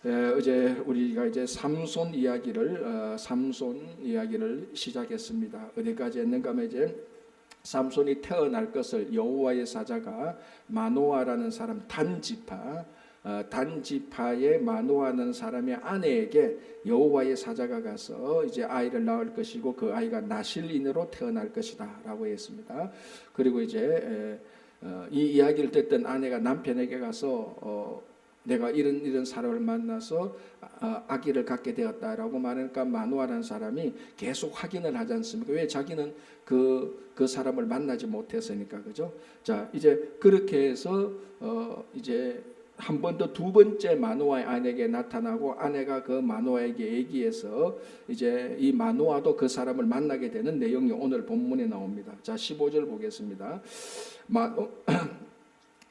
어제 우리가 이제 삼손 이야기를 시작했습니다. 어디까지 했는가 하면 이제 삼손이 태어날 것을 여호와의 사자가 마노아라는 사람 단지파의 마노아라는 사람의 아내에게 여호와의 사자가 가서 이제 아이를 낳을 것이고 그 아이가 나실인으로 태어날 것이다라고 했습니다. 그리고 이제 이 이야기를 듣던 아내가 남편에게 가서 내가 이런 사람을 만나서 아기를 갖게 되었다라고 말하니까 마노아라는 사람이 계속 확인을 하지 않습니까? 왜? 자기는 그 사람을 만나지 못했으니까, 그죠? 자, 이제 그렇게 해서 이제 한 번 더 두 번째 마노아의 아내에게 나타나고 아내가 그 마노아에게 얘기해서 이제 이 마노아도 그 사람을 만나게 되는 내용이 오늘 본문에 나옵니다. 자, 15절 보겠습니다.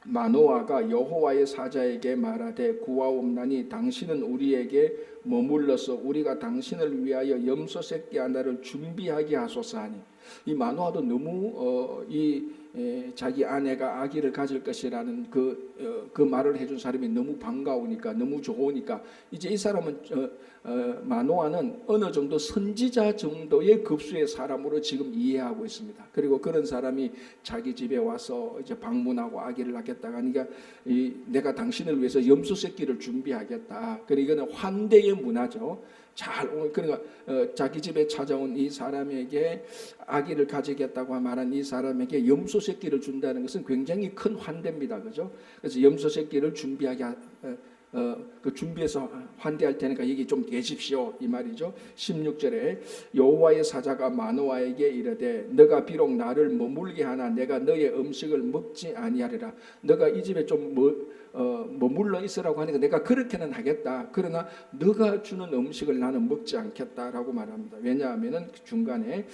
마노아가 여호와의 사자에게 말하되 구하옵나니 당신은 우리에게 머물러서 우리가 당신을 위하여 염소 새끼 하나를 준비하게 하소서 하니, 이 마노아도 너무 자기 아내가 아기를 가질 것이라는 그 말을 해준 사람이 너무 반가우니까, 너무 좋으니까 이제 이 사람은 마노아는 어느 정도 선지자 정도의 급수의 사람으로 지금 이해하고 있습니다. 그리고 그런 사람이 자기 집에 와서 이제 방문하고 아기를 낳겠다가 하니까 내가 당신을 위해서 염소 새끼를 준비하겠다. 그러니까 이거는 환대의 문화죠. 그러니까 자기 집에 찾아온 이 사람에게 아기를 가지겠다고 말한 이 사람에게 염소 새끼를 준다는 것은 굉장히 큰 환대입니다, 그죠? 그래서 염소 새끼를 준비하게 준비해서 환대할 테니까 여기 좀 계십시오, 이 말이죠. 16절에 여호와의 사자가 마노아에게 이르되 너가 비록 나를 머물게 하나 내가 너의 음식을 먹지 아니하리라. 너가 이 집에 좀 머물러 있으라고 하니까 내가 그렇게는 하겠다. 그러나 너가 주는 음식을 나는 먹지 않겠다라고 말합니다. 왜냐하면은 중간에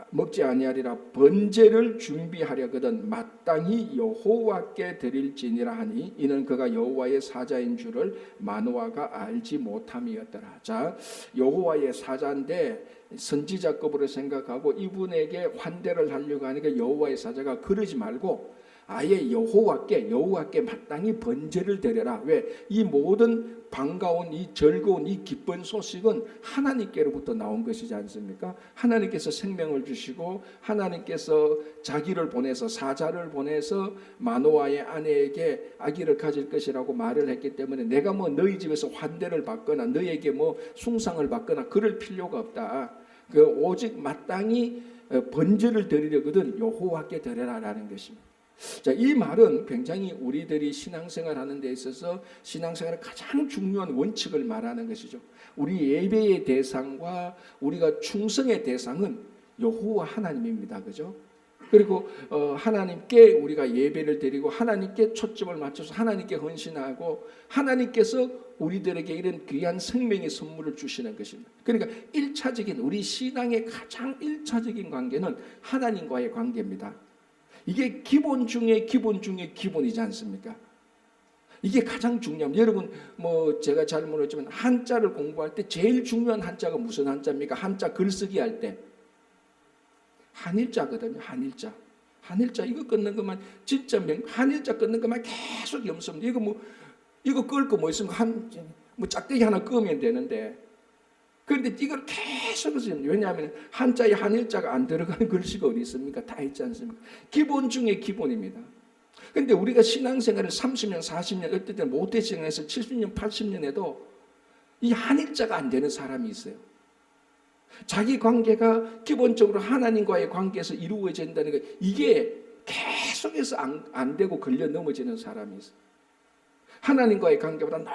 먹지 아니하리라. 번제를 준비하려거든 마땅히 여호와께 드릴지니라 하니 이는 그가 여호와의 사자인 줄을 마노아가 알지 못함이었더라. 자, 여호와의 사자인데 선지자급으로 생각하고 이분에게 환대를 하려고 하니까 여호와의 사자가 그러지 말고 아예 여호와께 마땅히 번제를 드려라. 왜? 이 모든 반가운 이 즐거운 이 기쁜 소식은 하나님께로부터 나온 것이지 않습니까? 하나님께서 생명을 주시고 하나님께서 자기를 보내서 사자를 보내서 마노아의 아내에게 아기를 가질 것이라고 말을 했기 때문에 내가 뭐 너희 집에서 환대를 받거나 너에게 뭐 숭상을 받거나 그럴 필요가 없다. 오직 마땅히 번제를 드리려거든 여호와께 드려라라는 것입니다. 자, 이 말은 굉장히 우리들이 신앙생활 하는 데 있어서 신앙생활의 가장 중요한 원칙을 말하는 것이죠. 우리 예배의 대상과 우리가 충성의 대상은 여호와 하나님입니다. 그죠? 그리고 하나님께 우리가 예배를 드리고 하나님께 초점을 맞춰서 하나님께 헌신하고 하나님께서 우리들에게 이런 귀한 생명의 선물을 주시는 것입니다. 그러니까 우리 신앙의 가장 1차적인 관계는 하나님과의 관계입니다. 이게 기본 중에 기본이지 않습니까? 이게 가장 중요합니다. 여러분 제가 잘 모르지만 한자를 공부할 때 제일 중요한 한자가 무슨 한자입니까? 한자 글쓰기 할 때 한일자거든요. 한일자 이거 끊는 것만 진짜 한일자 끊는 것만 계속 염습니다. 이거 끌 거 뭐 있으면 짝대기 하나 끄면 되는데, 그런데 이걸 계속 해서 왜냐하면 한자에 한일자가 안 들어가는 글씨가 어디 있습니까? 다 있지 않습니까? 기본 중에 기본입니다. 그런데 우리가 신앙생활을 30년, 40년, 어떨 때는 모태 신앙에서 70년, 80년에도 이 한일자가 안 되는 사람이 있어요. 자기 관계가 기본적으로 하나님과의 관계에서 이루어진다는 거, 이게 계속해서 안 되고 걸려 넘어지는 사람이 있어요. 하나님과의 관계보다 늘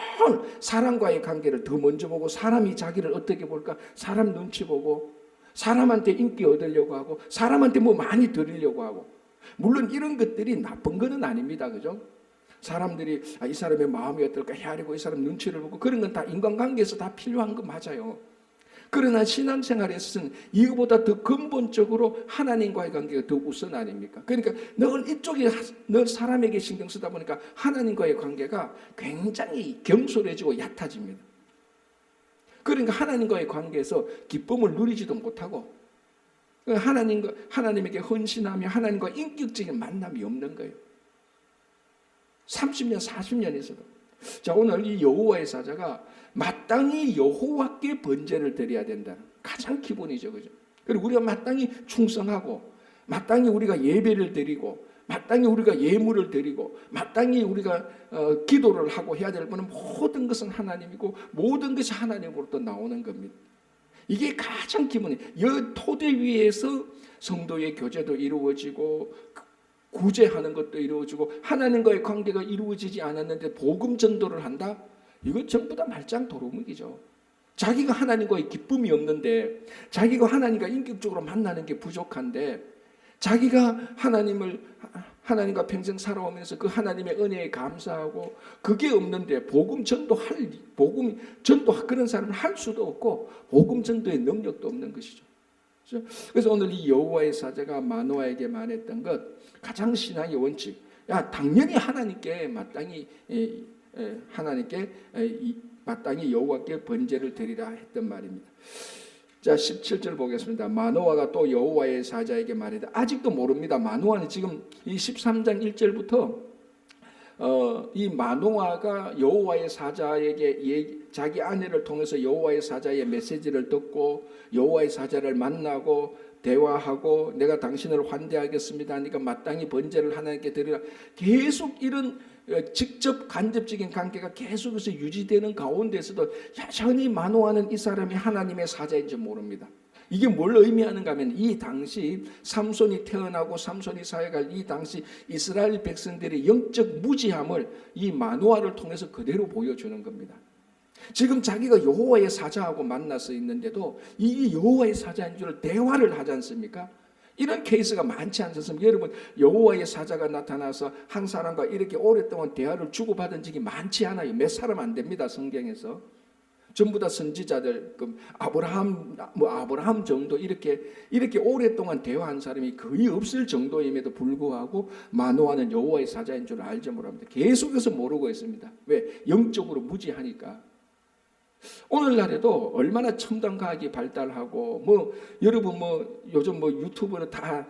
사람과의 관계를 더 먼저 보고 사람이 자기를 어떻게 볼까? 사람 눈치 보고 사람한테 인기 얻으려고 하고 사람한테 뭐 많이 드리려고 하고, 물론 이런 것들이 나쁜 것은 아닙니다. 그죠? 사람들이 이 사람의 마음이 어떨까 헤아리고 이 사람 눈치를 보고 그런 건 다 인간관계에서 다 필요한 거 맞아요. 그러나 신앙생활에서는 이거보다 더 근본적으로 하나님과의 관계가 더 우선 아닙니까? 그러니까 늘 사람에게 신경 쓰다 보니까 하나님과의 관계가 굉장히 경솔해지고 얕아집니다. 그러니까 하나님과의 관계에서 기쁨을 누리지도 못하고 하나님에게 헌신하며 하나님과 인격적인 만남이 없는 거예요. 30년, 40년에서도. 자, 오늘 이 여호와의 사자가 마땅히 여호와께 번제를 드려야 된다. 가장 기본이죠, 그죠? 그리고 우리가 마땅히 충성하고, 마땅히 우리가 예배를 드리고, 마땅히 우리가 예물을 드리고, 마땅히 우리가 기도를 하고 해야 될 것은 모든 것은 하나님이고, 모든 것이 하나님으로부터 나오는 겁니다. 이게 가장 기본이에요. 이 토대 위에서 성도의 교제도 이루어지고, 구제하는 것도 이루어지고, 하나님과의 관계가 이루어지지 않았는데 복음 전도를 한다? 이거 전부 다 말짱 도루묵이죠. 자기가 하나님과의 기쁨이 없는데, 자기가 하나님과 인격적으로 만나는 게 부족한데, 자기가 하나님과 평생 살아오면서 그 하나님의 은혜에 감사하고 그게 없는데 복음 전도 그런 사람을 할 수도 없고 복음 전도의 능력도 없는 것이죠. 그래서 오늘 이 여호와의 사자가 마노아에게 말했던 것, 가장 신앙의 원칙, 당연히 하나님께 마땅히 여호와께 번제를 드리라 했던 말입니다. 자, 17절 보겠습니다. 마노아가 또 여호와의 사자에게 말했다. 아직도 모릅니다. 마노아는 지금 이 13장 1절부터 이 마노아가 여호와의 사자에게 자기 아내를 통해서 여호와의 사자의 메시지를 듣고 여호와의 사자를 만나고 대화하고 내가 당신을 환대하겠습니다 하니까 마땅히 번제를 하나님께 드리라. 계속 이런 직접 간접적인 관계가 계속해서 유지되는 가운데서도 여전히 마노아는 이 사람이 하나님의 사자인지 모릅니다. 이게 뭘 의미하는가 하면 이 당시 삼손이 태어나고 삼손이 사역할 이 당시 이스라엘 백성들의 영적 무지함을 이 마노아를 통해서 그대로 보여주는 겁니다. 지금 자기가 여호와의 사자하고 만나서 있는데도 이 여호와의 사자인 줄 대화를 하지 않습니까? 이런 케이스가 많지 않습니까? 여러분, 여호와의 사자가 나타나서 한 사람과 이렇게 오랫동안 대화를 주고받은 적이 많지 않아요. 몇 사람 안 됩니다. 성경에서 전부 다 선지자들, 아브라함 정도 이렇게 오랫동안 대화한 사람이 거의 없을 정도임에도 불구하고 마노아는 여호와의 사자인 줄 알지 못합니다. 계속해서 모르고 있습니다. 왜? 영적으로 무지하니까. 오늘날에도 얼마나 첨단 과학이 발달하고 여러분 요즘 유튜브를 다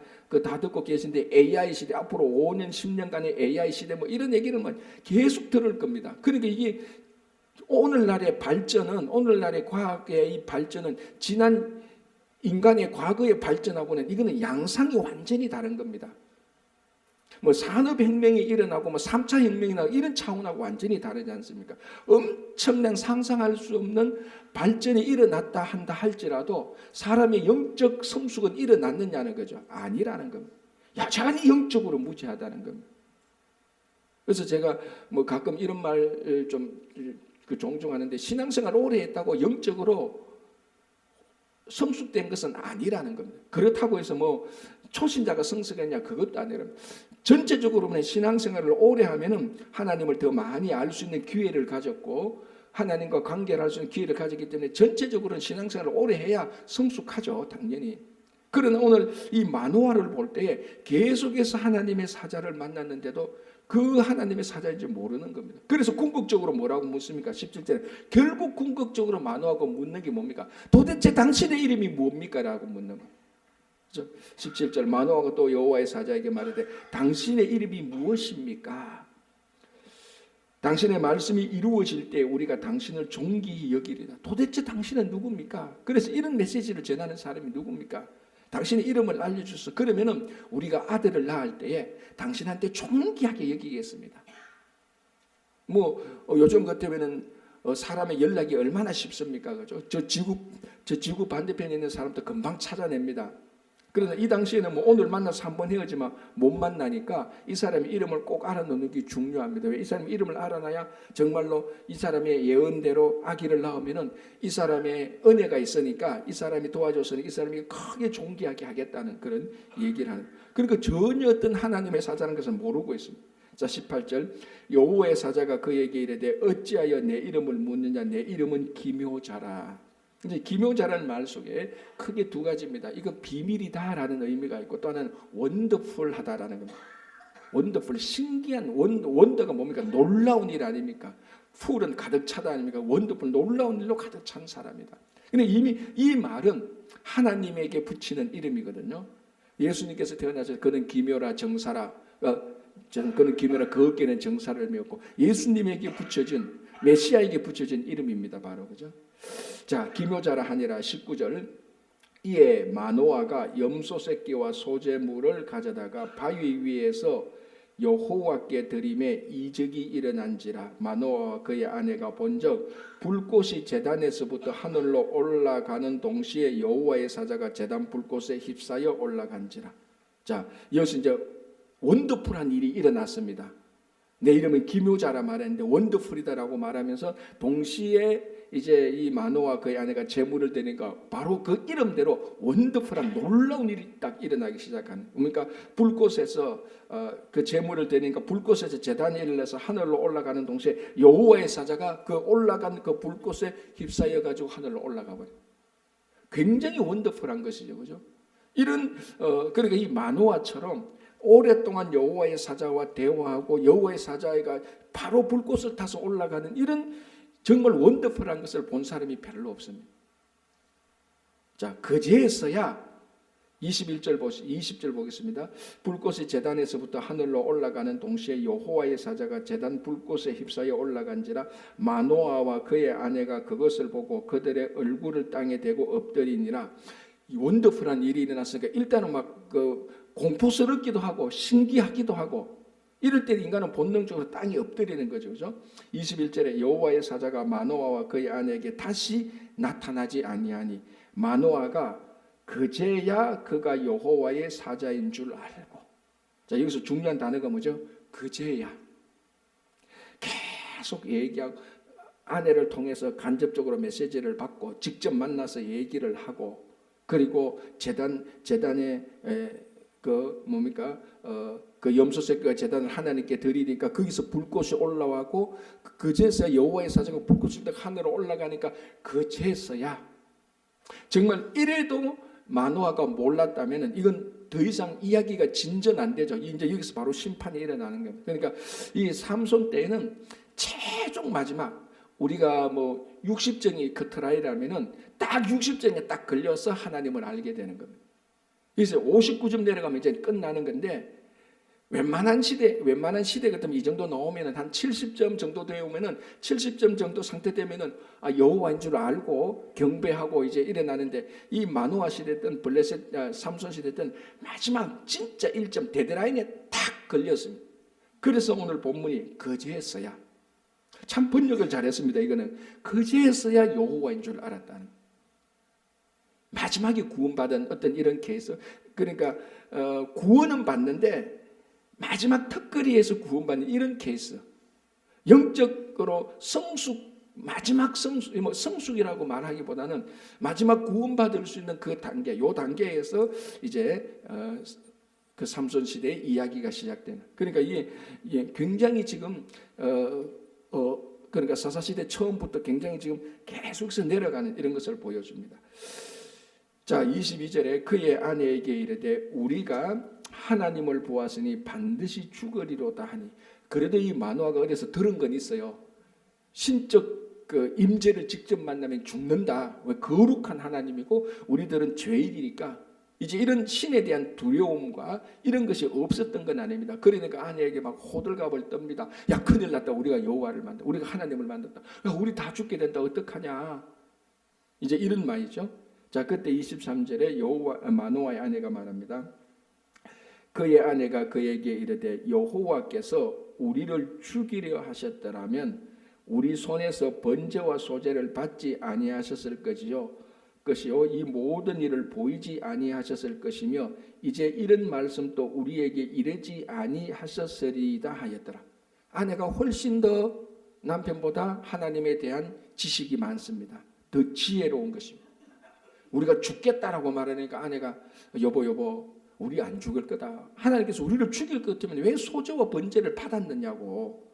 듣고 계신데 AI 시대, 앞으로 5년 10년간의 AI 시대 이런 얘기를 계속 들을 겁니다. 그러니까 이게 오늘날의 과학의 이 발전은 지난 인간의 과거의 발전하고는 이거는 양상이 완전히 다른 겁니다. 산업혁명이 일어나고 3차 혁명이 나고 이런 차원하고 완전히 다르지 않습니까? 엄청난 상상할 수 없는 발전이 일어났다 한다 할지라도 사람의 영적 성숙은 일어났느냐는 거죠. 아니라는 겁니다. 여전히 영적으로 무지하다는 겁니다. 그래서 제가 가끔 이런 말 좀 종종 하는데, 신앙생활 오래 했다고 영적으로 성숙된 것은 아니라는 겁니다. 그렇다고 해서 초신자가 성숙했냐, 그것도 아니라 전체적으로는 신앙생활을 오래 하면은 하나님을 더 많이 알 수 있는 기회를 가졌고 하나님과 관계를 할 수 있는 기회를 가졌기 때문에 전체적으로는 신앙생활을 오래 해야 성숙하죠, 당연히. 그러나 오늘 이 마노아를 볼 때에 계속해서 하나님의 사자를 만났는데도 그 하나님의 사자인지 모르는 겁니다. 그래서 궁극적으로 뭐라고 묻습니까? 17절에 결국 궁극적으로 마노아가 묻는 게 뭡니까? 도대체 당신의 이름이 뭡니까? 라고 묻는 거예요. 17절 마노아가 또 여호와의 사자에게 말하되 당신의 이름이 무엇입니까? 당신의 말씀이 이루어질 때 우리가 당신을 존귀히 여기리라. 도대체 당신은 누굽니까? 그래서 이런 메시지를 전하는 사람이 누굽니까? 당신의 이름을 알려주소. 그러면은 우리가 아들을 낳을 때에 당신한테 존귀하게 여기겠습니다. 요즘 같으면은 사람의 연락이 얼마나 쉽습니까? 그죠? 저 지구 반대편에 있는 사람도 금방 찾아냅니다. 그러나 이 당시에는 오늘 만나서 한 번 헤어지면 못 만나니까 이 사람의 이름을 꼭 알아놓는 게 중요합니다. 왜? 이 사람의 이름을 알아놔야 정말로 이 사람의 예언대로 아기를 낳으면은 이 사람의 은혜가 있으니까 이 사람이 도와줬으니 이 사람이 크게 존귀하게 하겠다는 그런 얘기를 하는. 그러니까 전혀 어떤 하나님의 사자라는 것을 모르고 있습니다. 자, 18절 여호와의 사자가 그에게 이르되 어찌하여 내 이름을 묻느냐? 내 이름은 기묘자라. 이제 기묘자라는 말 속에 크게 두 가지입니다. 이거 비밀이다라는 의미가 있고 또 하나는 원더풀하다라는 겁니다. 원더풀, 신기한 원더가 뭡니까? 놀라운 일 아닙니까? 풀은 가득 차다 아닙니까? 원더풀, 놀라운 일로 가득 찬 사람이다. 근데 이미 이 말은 하나님에게 붙이는 이름이거든요. 예수님께서 태어나서 그는 기묘라 정사라 저는 그는 기묘라 그 어깨는 정사를 메었고 예수님에게 붙여진 메시아에게 붙여진 이름입니다. 바로 그죠? 자, 기묘자라 하니라 19절. 이에 마노아가 염소 새끼와 소재물을 가져다가 바위 위에서 여호와께 드림에 이적이 일어난지라. 마노아와 그의 아내가 본적 불꽃이 제단에서부터 하늘로 올라가는 동시에 여호와의 사자가 제단 불꽃에 휩싸여 올라간지라. 자, 여기서 이제 원더풀한 일이 일어났습니다. 내 이름은 기묘자라 말했는데 원더풀이다라고 말하면서 동시에 이제 이 마노와 그의 아내가 제물을 드니까 바로 그 이름대로 원더풀한 놀라운 일이 딱 일어나기 시작하는. 그러니까 불꽃에서 그 제물을 드니까 불꽃에서 제단이 일어나서 하늘로 올라가는 동시에 여호와의 사자가 그 올라간 그 불꽃에 휩싸여 가지고 하늘로 올라가 버려. 굉장히 원더풀한 것이죠, 그죠? 이런 그러니까 이 마노아처럼 오랫동안 여호와의 사자와 대화하고 여호와의 사자가 바로 불꽃을 타서 올라가는 이런 정말 원더풀한 것을 본 사람이 별로 없습니다. 자, 그제서야 20절 보겠습니다. 불꽃이 제단에서부터 하늘로 올라가는 동시에 여호와의 사자가 제단 불꽃에 휩싸여 올라간지라. 마노아와 그의 아내가 그것을 보고 그들의 얼굴을 땅에 대고 엎드리니라. 이 원더풀한 일이 일어났으니까 일단은 막 공포스럽기도 하고 신기하기도 하고 이럴 때 인간은 본능적으로 땅에 엎드리는 거죠. 그죠? 21절에 여호와의 사자가 마노아와 그의 아내에게 다시 나타나지 아니하니 마노아가 그제야 그가 여호와의 사자인 줄 알고. 자, 여기서 중요한 단어가 뭐죠? 그제야. 계속 얘기하고 아내를 통해서 간접적으로 메시지를 받고 직접 만나서 얘기를 하고 그리고 제단에 그 뭡니까? 그 염소 새끼가 제단을 하나님께 드리니까 거기서 불꽃이 올라와고 그제서야 여호와의 사자가 불꽃이 하늘로 올라가니까 그제서야 정말 이래도 마노아가 몰랐다면은 이건 더 이상 이야기가 진전 안 되죠. 이제 여기서 바로 심판이 일어나는 겁니다. 그러니까 이 삼손 때에는 최종 마지막 우리가 뭐 60정이 커트라이라면은 딱 60정에 딱 걸려서 하나님을 알게 되는 겁니다. 그래서 59점 내려가면 이제 끝나는 건데 웬만한 시대 같으면 이 정도 나오면은 한 70점 정도 되면은 70점 정도 상태 되면은 여호와인 줄 알고 경배하고 이제 일어나는데 이 마노아 시대든 블레셋 삼손 시대든 마지막 진짜 1점 데드라인에 탁 걸렸습니다. 그래서 오늘 본문이 그제서야 참 번역을 잘했습니다. 이거는 그제서야 여호와인 줄 알았다는. 마지막에 구원받은 어떤 이런 케이스. 그러니까 구원은 받는데 마지막 턱걸이에서 구원받는 이런 케이스. 영적으로 마지막 성숙이라고 말하기보다는 마지막 구원받을 수 있는 그 단계, 요 단계에서 이제 그 삼손 시대의 이야기가 시작되는. 그러니까 이게 굉장히 지금 그러니까 사사시대 처음부터 굉장히 지금 계속해서 내려가는 이런 것을 보여줍니다. 자, 22절에 그의 아내에게 이르되 우리가 하나님을 보았으니 반드시 죽으리로다 하니. 그래도 이 마노아가 어려서 들은 건 있어요. 신적 그 임재를 직접 만나면 죽는다. 왜 거룩한 하나님이고 우리들은 죄인이니까 이제 이런 신에 대한 두려움과 이런 것이 없었던 건 아닙니다. 그러니까 아내에게 막 호들갑을 떱니다. 야, 큰일 났다. 우리가 여호와를 만다. 우리가 하나님을 만났다. 야, 우리 다 죽게 된다. 어떡하냐. 이제 이런 말이죠. 자, 그때 23절에 마노아의 아내가 말합니다. 그의 아내가 그에게 이르되 여호와께서 우리를 죽이려 하셨더라면 우리 손에서 번제와 소제를 받지 아니하셨을 것이요 이 모든 일을 보이지 아니하셨을 것이며 이제 이런 말씀도 우리에게 이르지 아니하셨으리이다 하였더라. 아내가 훨씬 더 남편보다 하나님에 대한 지식이 많습니다. 더 지혜로운 것입니다. 우리가 죽겠다라고 말하니까 아내가 여보 우리 안 죽을 거다. 하나님께서 우리를 죽일 것 같으면 왜 소제와 번제를 받았느냐고.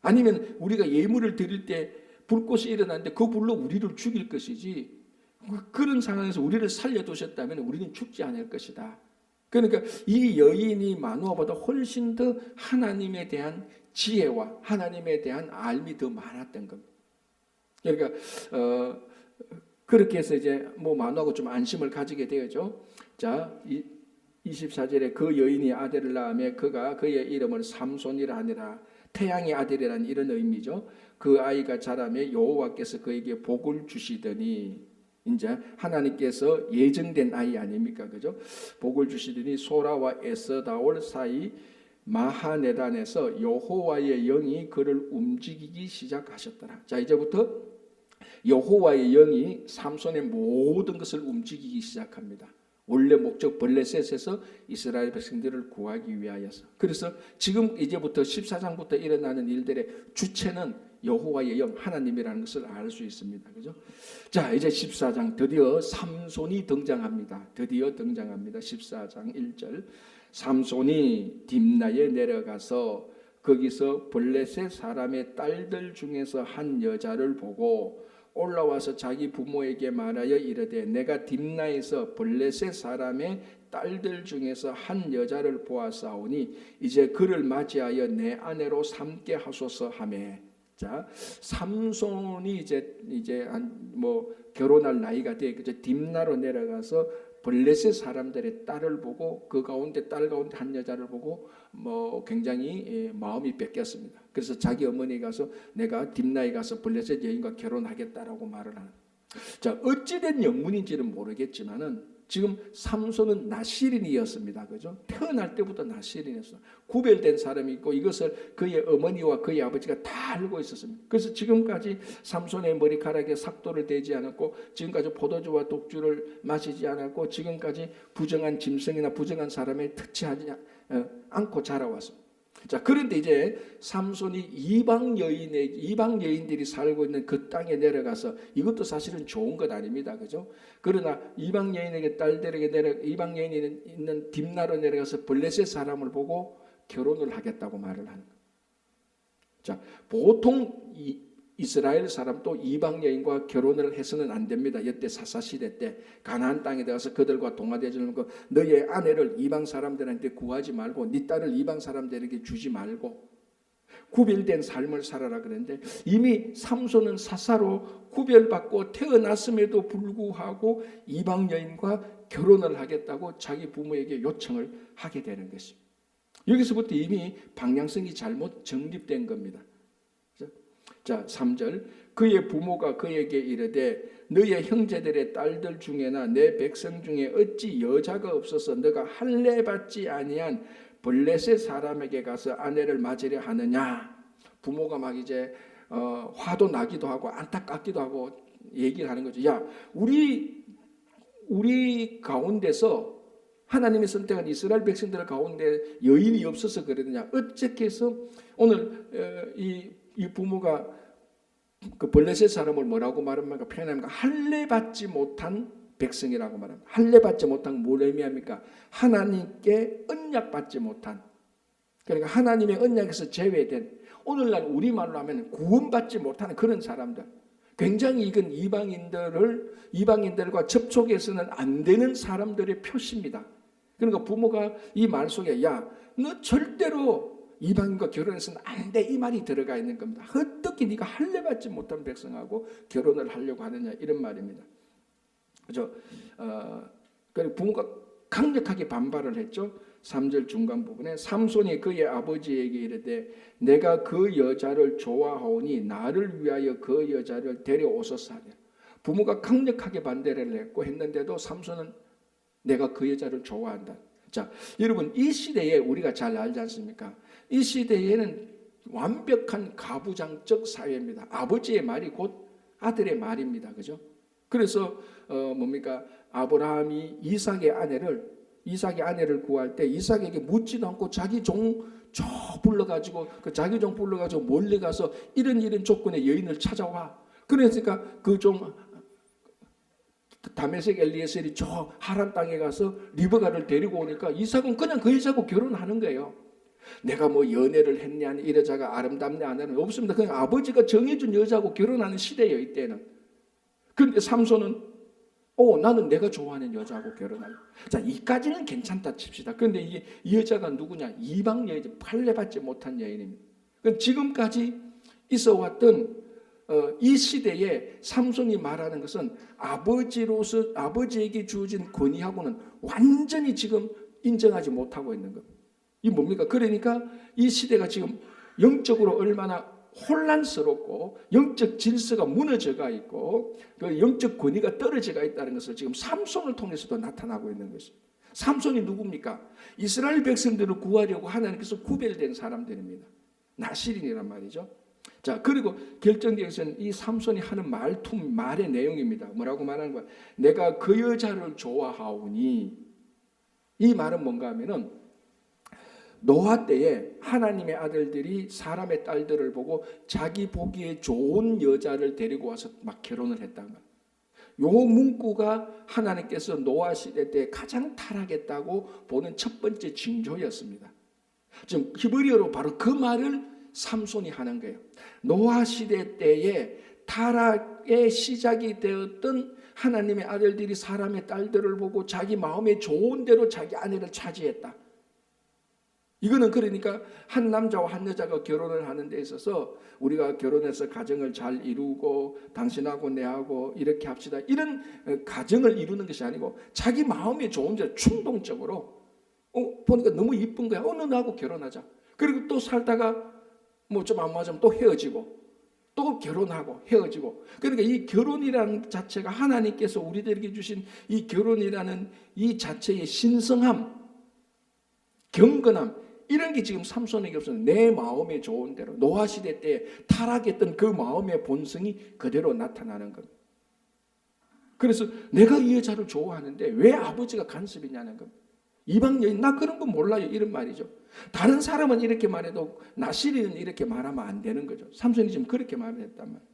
아니면 우리가 예물을 드릴 때 불꽃이 일어났는데 그 불로 우리를 죽일 것이지. 그런 상황에서 우리를 살려두셨다면 우리는 죽지 않을 것이다. 그러니까 이 여인이 마노아보다 훨씬 더 하나님에 대한 지혜와 하나님에 대한 알미 더 많았던 겁니다. 그러니까 그렇게 해서 이제 뭐 마노아가 좀 안심을 가지게 되었죠. 자, 24절에 그 여인이 아들을 낳으며 그가 그의 이름을 삼손이라 하니라. 태양의 아들이라는 이런 의미죠. 그 아이가 자라며 여호와께서 그에게 복을 주시더니, 이제 하나님께서 예정된 아이 아닙니까? 그죠? 복을 주시더니 소라와 에스다올 사이 마하네단에서 여호와의 영이 그를 움직이기 시작하셨더라. 자, 이제부터 여호와의 영이 삼손의 모든 것을 움직이기 시작합니다. 원래 목적 블레셋에서 이스라엘 백성들을 구하기 위하여서. 그래서 지금 이제부터 14장부터 일어나는 일들의 주체는 여호와의 영, 하나님이라는 것을 알 수 있습니다. 그죠? 자, 이제 14장 드디어 삼손이 등장합니다. 드디어 등장합니다. 14장 1절. 삼손이 딥나에 내려가서 거기서 블레셋 사람의 딸들 중에서 한 여자를 보고 올라와서 자기 부모에게 말하여 이르되 내가 딥나에서 블레셋 사람의 딸들 중에서 한 여자를 보았사오니 이제 그를 맞이하여 내 아내로 삼게 하소서 하매. 자, 삼손이 이제 한 결혼할 나이가 돼 그저 딥나로 내려가서 블레셋 사람들의 딸을 보고 그 가운데 딸 가운데 한 여자를 보고 굉장히 마음이 뺏겼습니다. 그래서 자기 어머니 가서 내가 딥나에 가서 블레셋 여인과 결혼하겠다라고 말을 하는. 자, 어찌된 영문인지는 모르겠지만은 지금 삼손은 나시린이었습니다. 그죠? 태어날 때부터 나시린이었어. 구별된 사람이 있고 이것을 그의 어머니와 그의 아버지가 다 알고 있었습니다. 그래서 지금까지 삼손의 머리카락에 삭도를 대지 않았고 지금까지 포도주와 독주를 마시지 않았고 지금까지 부정한 짐승이나 부정한 사람에 터치하지 않고 자라왔습니다. 자, 그런데 이제 삼손이 이방 여인들이 살고 있는 그 땅에 내려가서 이것도 사실은 좋은 것 아닙니다. 그죠? 그러나 이방 여인에게 딸들에게 이방 여인이 있는 딥나로 내려가서 블레셋 사람을 보고 결혼을 하겠다고 말을 하는 거예요. 자, 보통 이스라엘 사람도 이방 여인과 결혼을 해서는 안 됩니다. 이때 사사시대 때 가나안 땅에 들어가서 그들과 동화되지는 거 너의 아내를 이방 사람들한테 구하지 말고 네 딸을 이방 사람들에게 주지 말고 구별된 삶을 살아라 그랬는데 이미 삼손은 사사로 구별받고 태어났음에도 불구하고 이방 여인과 결혼을 하겠다고 자기 부모에게 요청을 하게 되는 것입니다. 여기서부터 이미 방향성이 잘못 정립된 겁니다. 자, 3절. 그의 부모가 그에게 이르되 너의 형제들의 딸들 중에나 내 백성 중에 어찌 여자가 없어서 너가 할례 받지 아니한 블레셋 사람에게 가서 아내를 맞으려 하느냐. 부모가 막 이제 화도 나기도 하고 안타깝기도 하고 얘기를 하는 거죠. 야, 우리 가운데서 하나님이 선택한 이스라엘 백성들 가운데 여인이 없어서 그러느냐. 어떻게 해서 오늘 이 부모가 그 블레셋 사람을 뭐라고 말합니까? 표현합니까? 할례 받지 못한 백성이라고 말합니다. 할례 받지 못한 뭘 의미합니까? 하나님께 언약 받지 못한, 그러니까 하나님의 언약에서 제외된, 오늘날 우리말로 하면 구원받지 못하는 그런 사람들. 굉장히 이건 이방인들과 접촉해서는 안 되는 사람들의 표시입니다. 그러니까 부모가 이 말 속에 야, 너 절대로 이방인과 결혼해서는 안 돼, 이 말이 들어가 있는 겁니다. 어떻게 네가 할례 받지 못한 백성하고 결혼을 하려고 하느냐, 이런 말입니다. 그죠? 그리고 부모가 강력하게 반발을 했죠. 3절 중간 부분에 삼손이 그의 아버지에게 이르되 내가 그 여자를 좋아하오니 나를 위하여 그 여자를 데려오소서 하되. 부모가 강력하게 반대를 했는데도 삼손은 내가 그 여자를 좋아한다. 자, 여러분, 이 시대에 우리가 잘 알지 않습니까? 이 시대에는 완벽한 가부장적 사회입니다. 아버지의 말이 곧 아들의 말입니다. 그죠? 그래서 아브라함이 이삭의 아내를 구할 때 이삭에게 묻지도 않고 자기 종 불러가지고 자기 종 불러가지고 멀리 가서 이런 조건의 여인을 찾아와. 그러니까 그 종 다메섹 엘리에셀이 저 하란 땅에 가서 리브가를 데리고 오니까 이삭은 그냥 그 여자하고 결혼하는 거예요. 내가 연애를 했냐, 이 여자가 아름답냐 안 하는 없습니다. 그냥 아버지가 정해준 여자하고 결혼하는 시대예요, 이때는. 그런데 삼손은 나는 내가 좋아하는 여자하고 결혼할래. 자, 이까지는 괜찮다 칩시다. 그런데 이 여자가 누구냐? 이방 여인, 할례받지 못한 여인입니다. 지금까지 있어왔던 이 시대에 삼손이 말하는 것은 아버지에게 주어진 권위하고는 완전히 지금 인정하지 못하고 있는 겁니다. 이 뭡니까? 그러니까 이 시대가 지금 영적으로 얼마나 혼란스럽고 영적 질서가 무너져가 있고 그 영적 권위가 떨어져가 있다는 것을 지금 삼손을 통해서도 나타나고 있는 것입니다. 삼손이 누굽니까? 이스라엘 백성들을 구하려고 하나님께서 구별된 사람들입니다. 나실인이란 말이죠. 자, 그리고 결정적인 이 삼손이 하는 말의 내용입니다. 뭐라고 말하는 거야? 내가 그 여자를 좋아하오니. 이 말은 뭔가 하면은 노아 때에 하나님의 아들들이 사람의 딸들을 보고 자기 보기에 좋은 여자를 데리고 와서 막 결혼을 했다는 거예요. 요 문구가 하나님께서 노아 시대 때 가장 타락했다고 보는 첫 번째 징조였습니다. 지금 히브리어로 바로 그 말을 삼손이 하는 거예요. 노아 시대 때에 타락의 시작이 되었던 하나님의 아들들이 사람의 딸들을 보고 자기 마음에 좋은 대로 자기 아내를 차지했다. 이거는 그러니까 한 남자와 한 여자가 결혼을 하는 데 있어서 우리가 결혼해서 가정을 잘 이루고 당신하고 내하고 이렇게 합시다. 이런 가정을 이루는 것이 아니고 자기 마음에 좋은 대로 충동적으로 보니까 너무 이쁜 거야. 너하고 결혼하자. 그리고 또 살다가 뭐 좀 안 맞으면 또 헤어지고 또 결혼하고 헤어지고. 그러니까 이 결혼이라는 자체가 하나님께서 우리들에게 주신 이 결혼이라는 이 자체의 신성함, 경건함, 이런 게 지금 삼손에게 없어서 내 마음에 좋은 대로 노아 시대 때 타락했던 그 마음의 본성이 그대로 나타나는 겁니다. 그래서 내가 이 여자를 좋아하는데 왜 아버지가 간섭이냐는 겁니다. 이방 여인 나 그런 거 몰라요 이런 말이죠. 다른 사람은 이렇게 말해도 나실이는 이렇게 말하면 안 되는 거죠. 삼손이 지금 그렇게 말했단 말이에요.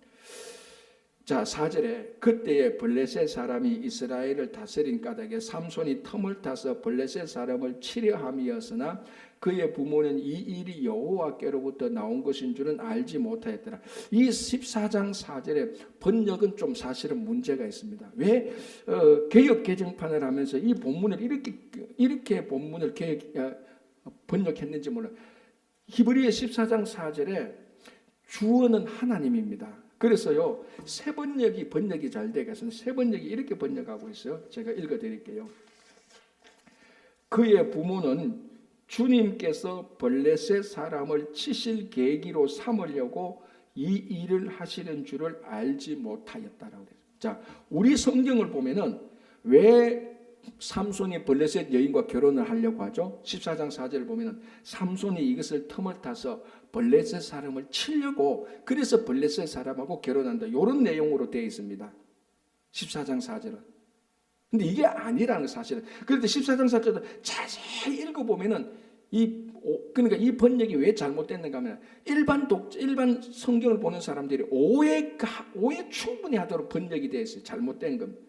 자, 4절에 그때에 블레셋 사람이 이스라엘을 다스린 까닭에 삼손이 틈을 타서 블레셋 사람을 치려함이었으나 그의 부모는 이 일이 여호와께로부터 나온 것인 줄은 알지 못하였더라. 이 14장 4절의 번역은 좀 사실은 문제가 있습니다. 왜 개역 개정판을 하면서 이 본문을 이렇게 본문을 번역했는지 몰라요. 히브리의 14장 4절에 주어는 하나님입니다. 그래서요 새 번역이 잘 되겠어요. 새 번역이 이렇게 번역하고 있어요. 제가 읽어드릴게요. 그의 부모는 주님께서 블레셋 사람을 치실 계기로 삼으려고 이 일을 하시는 줄을 알지 못하였다라고 그래요. 자, 우리 성경을 보면은 왜 삼손이 블레셋 여인과 결혼을 하려고 하죠? 14장 4절을 보면은 삼손이 이것을 틈을 타서 블레셋 사람을 치려고 그래서 블레셋 사람하고 결혼한다. 이런 내용으로 되어 있습니다. 14장 4절은. 근데 이게 아니라는 사실은. 그런데 14장 4절을 자세히 읽어보면은 그러니까 이 번역이 왜 잘못됐는가 하면 일반 성경을 보는 사람들이 오해 충분히 하도록 번역이 되어 있어요. 잘못된 겁니다.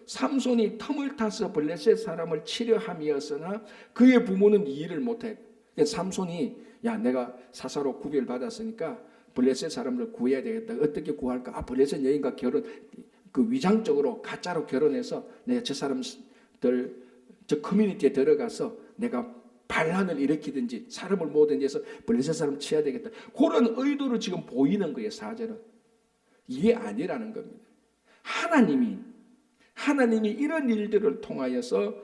삼손이 틈을 타서 블레셋 사람을 치려함이었으나 그의 부모는 이해를 못해. 삼손이 내가 사사로 구별받았으니까 블레셋 사람을 구해야 되겠다. 어떻게 구할까? 블레셋 여인과 결혼, 그 위장적으로 가짜로 결혼해서 내가 저 사람들 저 커뮤니티에 들어가서 내가 반란을 일으키든지 사람을 모으든지 해서 블레셋 사람을 치야 되겠다. 그런 의도로 지금 보이는 거예요. 사절은 이게 아니라는 겁니다. 하나님이 이런 일들을 통하여서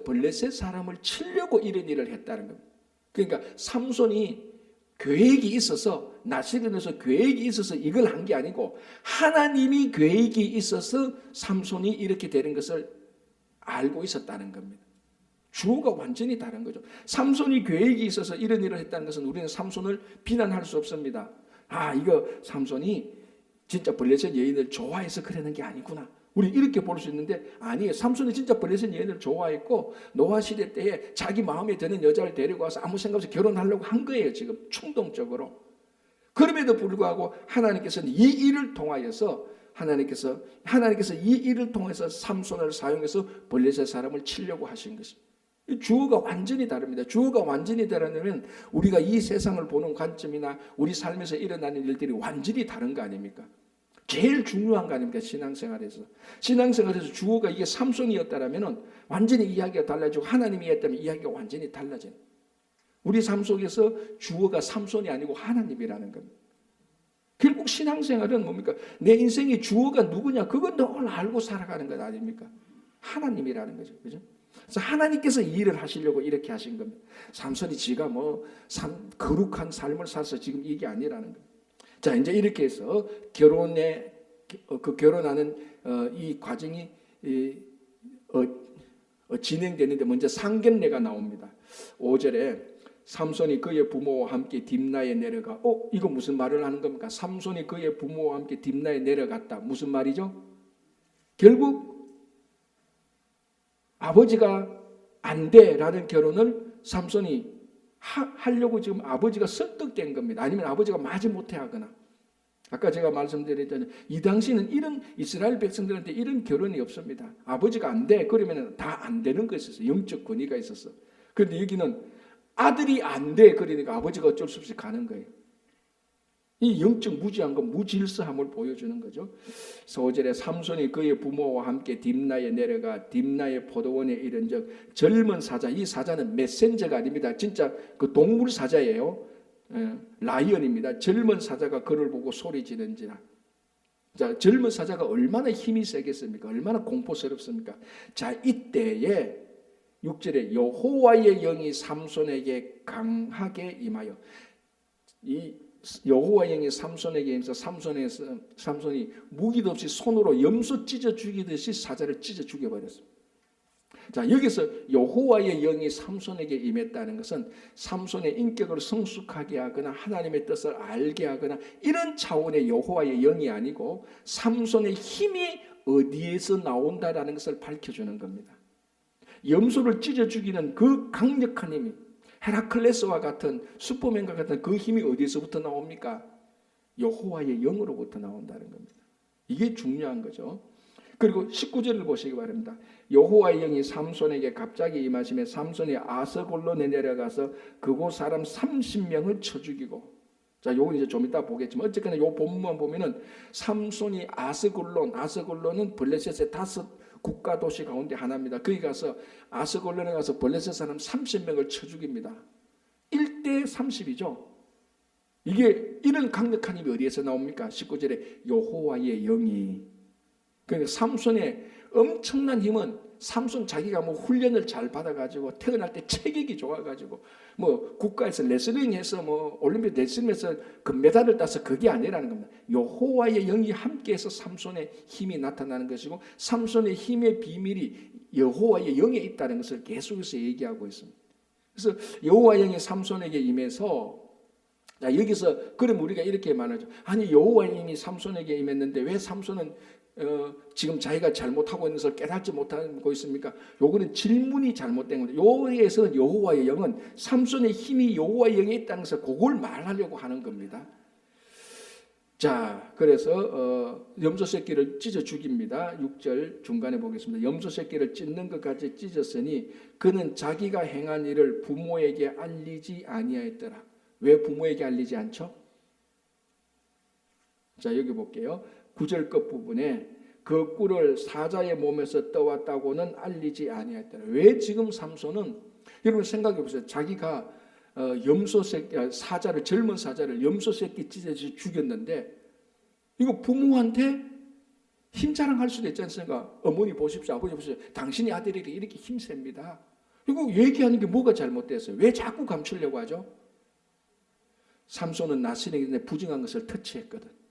블레셋 사람을 치려고 이런 일을 했다는 겁니다. 그러니까 삼손이 계획이 있어서 나실인에서 계획이 있어서 이걸 한 게 아니고 하나님이 계획이 있어서 삼손이 이렇게 되는 것을 알고 있었다는 겁니다. 주어가 완전히 다른 거죠. 삼손이 계획이 있어서 이런 일을 했다는 것은 우리는 삼손을 비난할 수 없습니다. 이거 삼손이 진짜 블레셋 여인을 좋아해서 그러는 게 아니구나. 우리 이렇게 볼 수 있는데 아니에요. 삼손이 진짜 블레셋 여인을 좋아했고 노아 시대 때에 자기 마음에 드는 여자를 데리고 와서 아무 생각 없이 결혼하려고 한 거예요. 지금 충동적으로. 그럼에도 불구하고 하나님께서는 이 일을 통하여서 이 일을 통해서 삼손을 사용해서 블레셋 사람을 치려고 하신 것입니다. 주어가 완전히 다릅니다. 주어가 완전히 다르면 우리가 이 세상을 보는 관점이나 우리 삶에서 일어나는 일들이 완전히 다른 거 아닙니까? 제일 중요한 거 아닙니까? 신앙생활에서 주어가 이게 삼손이었다라면 완전히 이야기가 달라지고 하나님이 했다면 이야기가 완전히 달라져요. 우리 삶 속에서 주어가 삼손이 아니고 하나님이라는 겁니다. 결국 신앙생활은 뭡니까? 내 인생의 주어가 누구냐? 그건 늘 알고 살아가는 것 아닙니까? 하나님이라는 거죠. 그죠? 그래서 하나님께서 이 일을 하시려고 이렇게 하신 겁니다. 삼손이 지가 거룩한 삶을 살아서 지금 이게 아니라는 거예요. 자, 이제 이렇게 해서 결혼하는 이 과정이 진행되는데 먼저 상견례가 나옵니다. 5절에 삼손이 그의 부모와 함께 딥나에 내려가. 이거 무슨 말을 하는 겁니까? 삼손이 그의 부모와 함께 딥나에 내려갔다. 무슨 말이죠? 결국 아버지가 안 돼라는 결혼을 삼손이 하려고 지금 아버지가 설득된 겁니다. 아니면 아버지가 마지 못해 하거나. 아까 제가 말씀드렸잖아요. 이 당시는 이런 이스라엘 백성들한테 이런 결혼이 없습니다. 아버지가 안 돼. 그러면 다 안 되는 거 있었어요. 영적 권위가 있었어. 그런데 여기는 아들이 안 돼. 그러니까 아버지가 어쩔 수 없이 가는 거예요. 이 영적 무지한 거, 무질서함을 보여주는 거죠. 5절에 삼손이 그의 부모와 함께 딥나에 내려가 딥나의 포도원에 이른 적 젊은 사자, 이 사자는 메신저가 아닙니다. 진짜 그 동물 사자예요. 라이언입니다. 젊은 사자가 그를 보고 소리 지른지라. 자, 젊은 사자가 얼마나 힘이 세겠습니까? 얼마나 공포스럽습니까? 자, 이때에 6절에 여호와의 영이 삼손에게 강하게 임하여, 이 여호와의 영이 삼손에게 임해서 삼손이 무기도 없이 손으로 염소 찢어 죽이듯이 사자를 찢어 죽여버렸습니다. 자, 여기서 여호와의 영이 삼손에게 임했다는 것은 삼손의 인격을 성숙하게 하거나 하나님의 뜻을 알게 하거나 이런 차원의 여호와의 영이 아니고 삼손의 힘이 어디에서 나온다라는 것을 밝혀주는 겁니다. 염소를 찢어 죽이는 그 강력한 힘이, 헤라클레스와 같은 슈퍼맨과 같은 그 힘이 어디서부터 나옵니까? 여호와의 영으로부터 나온다는 겁니다. 이게 중요한 거죠. 그리고 19절을 보시기 바랍니다. 여호와의 영이 삼손에게 갑자기 임하시며 삼손이 아스골론에 내려가서 그곳 사람 30명을 쳐 죽이고. 자, 요건 이제 좀 이따 보겠지만 어쨌거나 요 본문만 보면은 삼손이 아스골론은 블레셋의 5 국가 도시 가운데 하나입니다. 거기 가서 아스골론에 가서 블레셋 사람 30명을 쳐 죽입니다. 1대 30이죠. 이게 이런 강력한 힘이 어디에서 나옵니까? 19절에 여호와의 영이. 그러니까 삼손의 엄청난 힘은 삼손 자기가 훈련을 잘 받아가지고 태어날 때 체격이 좋아가지고 국가에서 레슬링해서 올림픽 레슬링에서 금메달을 따서 그게 아니라는 겁니다. 여호와의 영이 함께해서 삼손의 힘이 나타나는 것이고 삼손의 힘의 비밀이 여호와의 영에 있다는 것을 계속해서 얘기하고 있습니다. 그래서 여호와의 영이 삼손에게 임해서, 자, 여기서 그럼 우리가 이렇게 말하죠. 아니, 여호와의 영이 삼손에게 임했는데 왜 삼손은 지금 자기가 잘못하고 있는 것을 깨닫지 못하고 있습니까? 요거는 질문이 잘못된 거죠. 여기에서 여호와의 영은 삼손의 힘이 여호와의 영에 있다는 것을 그걸 말하려고 하는 겁니다. 자, 그래서 염소 새끼를 찢어 죽입니다. 6절 중간에 보겠습니다. 염소 새끼를 찢는 것 같이 찢었으니 그는 자기가 행한 일을 부모에게 알리지 아니하였더라. 왜 부모에게 알리지 않죠? 자, 여기 볼게요. 9절 끝부분에 그 꿀을 사자의 몸에서 떠왔다고는 알리지 아니하였더라. 왜 지금 삼손은, 여러분 생각해 보세요. 자기가 염소 새끼, 젊은 사자를 염소 새끼 찢어서 죽였는데 이거 부모한테 힘 자랑할 수도 있지 않습니까? 어머니 보십시오, 아버지 보십시오. 당신의 아들이 이렇게 힘셉니다. 이거 얘기하는 게 뭐가 잘못됐어요? 왜 자꾸 감추려고 하죠? 삼손은 나신에게 부정한 것을 터치했거든.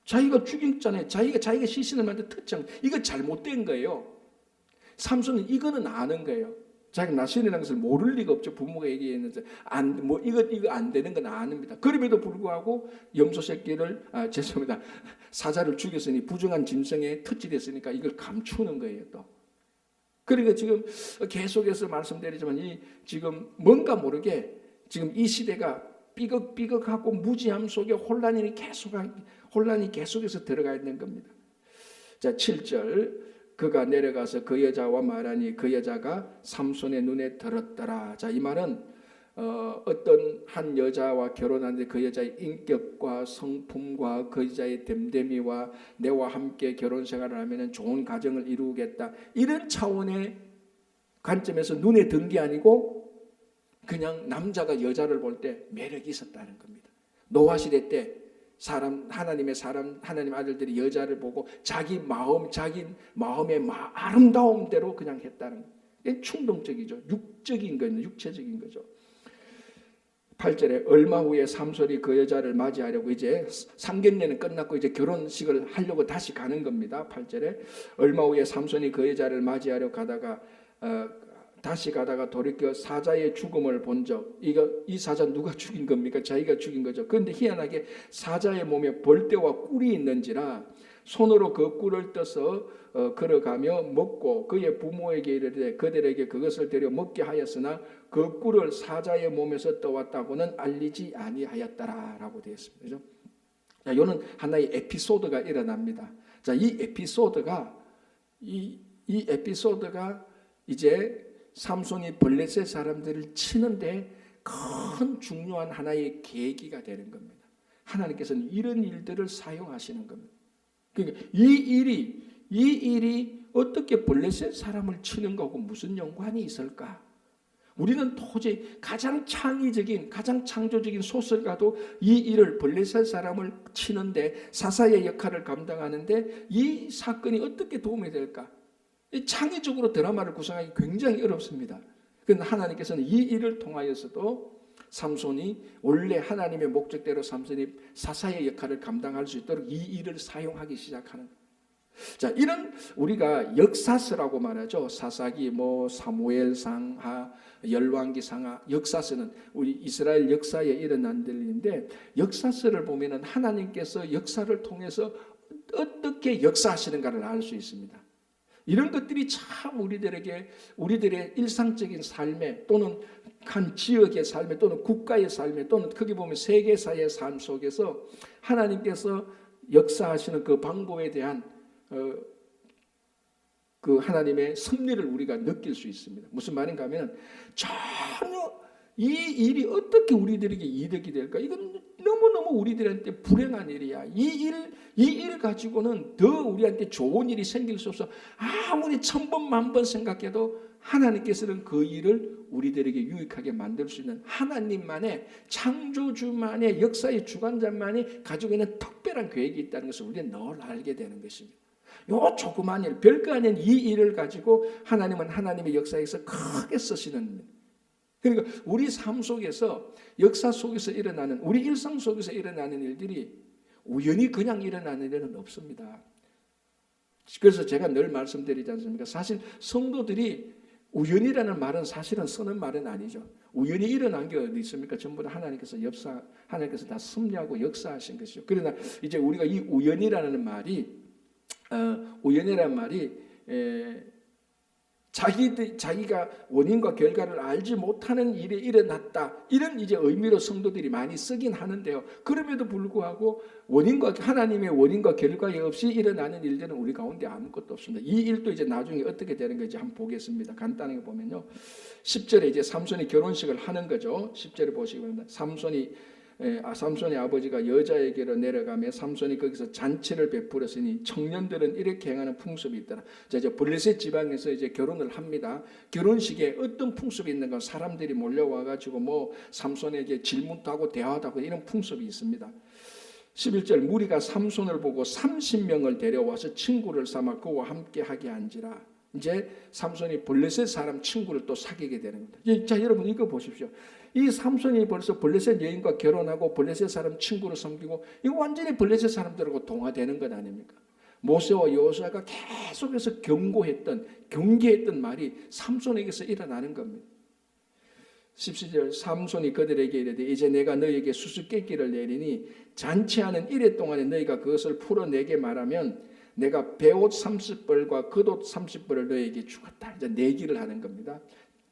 자기가 죽였잖아요. 자기가 시신을 만든 특정, 이거 잘못된 거예요. 삼손은 이거는 아는 거예요. 자기가 나신이라는 것을 모를 리가 없죠. 부모가 얘기했는데 이거 안 되는 건 아닙니다. 그럼에도 불구하고 염소 새끼를 사자를 죽였으니 부정한 짐승에 터치됐으니까 이걸 감추는 거예요. 또 그러니까 지금 계속해서 말씀드리지만 지금 뭔가 모르게 지금 이 시대가 삐걱삐걱하고 무지함 속에 혼란이 계속해서 들어가 있는 겁니다. 자, 7절 그가 내려가서 그 여자와 말하니 그 여자가 삼손의 눈에 들었더라. 자, 이 말은 어떤 한 여자와 결혼하는데 그 여자의 인격과 성품과 그 여자의 됨됨이와 내와 함께 결혼 생활을 하면 좋은 가정을 이루겠다, 이런 차원의 관점에서 눈에 든 게 아니고 그냥 남자가 여자를 볼 때 매력이 있었다는 겁니다. 노아 시대 때 하나님의 하나님 아들들이 여자를 보고 자기 마음의 아름다움대로 그냥 했다는 거예요. 이게 충동적이죠. 육적인 거죠. 육체적인 거죠. 8절에 얼마 후에 삼손이 그 여자를 맞이하려고 이제 상견례는 끝났고 이제 결혼식을 하려고 다시 가는 겁니다. 8절에 얼마 후에 삼손이 그 여자를 맞이하려 가다가 다시 가다가 돌이켜 사자의 죽음을 본 적. 이 사자 누가 죽인 겁니까? 자기가 죽인 거죠. 그런데 희한하게 사자의 몸에 벌떼와 꿀이 있는지라 손으로 그 꿀을 떠서 걸어가며 먹고 그의 부모에게 이르되 그들에게 그것을 데려 먹게 하였으나 그 꿀을 사자의 몸에서 떠왔다고는 알리지 아니하였더라라고 되어 있습니다. 그렇죠? 자, 이거는 하나의 에피소드가 일어납니다. 자, 이 에피소드가 이제 삼손이 블레셋 사람들을 치는데 큰 중요한 하나의 계기가 되는 겁니다. 하나님께서는 이런 일들을 사용하시는 겁니다. 그러니까 이 일이 어떻게 블레셋 사람을 치는 거하고 무슨 연관이 있을까? 우리는 도저히 가장 창의적인, 가장 창조적인 소설가도 이 일을 블레셋 사람을 치는데 사사의 역할을 감당하는데 이 사건이 어떻게 도움이 될까? 창의적으로 드라마를 구성하기 굉장히 어렵습니다. 그런데 하나님께서는 이 일을 통하여서도 삼손이 원래 하나님의 목적대로 삼손이 사사의 역할을 감당할 수 있도록 이 일을 사용하기 시작하는 거예요. 자, 이런 우리가 역사서라고 말하죠. 사사기, 사무엘상하, 열왕기상하, 역사서는 우리 이스라엘 역사에 일어난 일인데 역사서를 보면은 하나님께서 역사를 통해서 어떻게 역사하시는가를 알 수 있습니다. 이런 것들이 참 우리들의 일상적인 삶에 또는 한 지역의 삶에 또는 국가의 삶에 또는 크게 보면 세계사의 삶 속에서 하나님께서 역사하시는 그 방법에 대한 그 하나님의 섭리를 우리가 느낄 수 있습니다. 무슨 말인가 하면 전혀 이 일이 어떻게 우리들에게 이득이 될까? 이건 너무너무 우리들한테 불행한 일이야. 이 일 가지고는 더 우리한테 좋은 일이 생길 수 없어. 아무리 천번 만번 생각해도 하나님께서는 그 일을 우리들에게 유익하게 만들 수 있는 하나님만의 창조주만의 역사의 주관자만이 가지고 있는 특별한 계획이 있다는 것을 우리는 늘 알게 되는 것입니다. 요 조그만 일, 별거 아닌 이 일을 가지고 하나님은 하나님의 역사에서 크게 쓰시는 그러니까 우리 삶 속에서 역사 속에서 일어나는 우리 일상 속에서 일어나는 일들이 우연히 그냥 일어나는 일은 없습니다. 그래서 제가 늘 말씀드리지 않습니까? 사실 성도들이 우연이라는 말은 사실은 쓰는 말은 아니죠. 우연히 일어난 게 어디 있습니까? 전부 다 하나님께서 다 섭리하고 역사하신 것이죠. 그러나 이제 우리가 이 우연이라는 말이 자기가 원인과 결과를 알지 못하는 일이 일어났다. 이런 이제 의미로 성도들이 많이 쓰긴 하는데요. 그럼에도 불구하고 하나님의 원인과 결과에 없이 일어나는 일들은 우리 가운데 아무것도 없습니다. 이 일도 이제 나중에 어떻게 되는 건지 한번 보겠습니다. 간단하게 보면요. 10절에 이제 삼손이 결혼식을 하는 거죠. 10절에 보시기 바랍니다. 삼손의 아버지가 여자에게로 내려가며 삼손이 거기서 잔치를 베풀었으니 청년들은 이렇게 행하는 풍습이 있더라. 자, 이제 블레셋 지방에서 이제 결혼을 합니다. 결혼식에 어떤 풍습이 있는가? 사람들이 몰려와 가지고 삼손에게 질문도 하고 대화도 하고 이런 풍습이 있습니다. 11절 무리가 삼손을 보고 30명을 데려와서 친구를 삼아 그와 함께 하게 한지라. 이제 삼손이 블레셋 사람 친구를 또 사귀게 되는 겁니다. 자, 여러분 이거 보십시오. 이 삼손이 벌써 블레셋 여인과 결혼하고 블레셋 사람 친구를 섬기고 이거 완전히 블레셋 사람들하고 동화되는 것 아닙니까? 모세와 여호수아가 계속해서 경계했던 말이 삼손에게서 일어나는 겁니다. 17절 삼손이 그들에게 이르되 이제 내가 너희에게 수수께끼를 내리니 잔치하는 이래 동안에 너희가 그것을 풀어내게 말하면 내가 배옷 30벌과 겉옷 30벌을 너희에게 주겠다. 이제 내기를 하는 겁니다.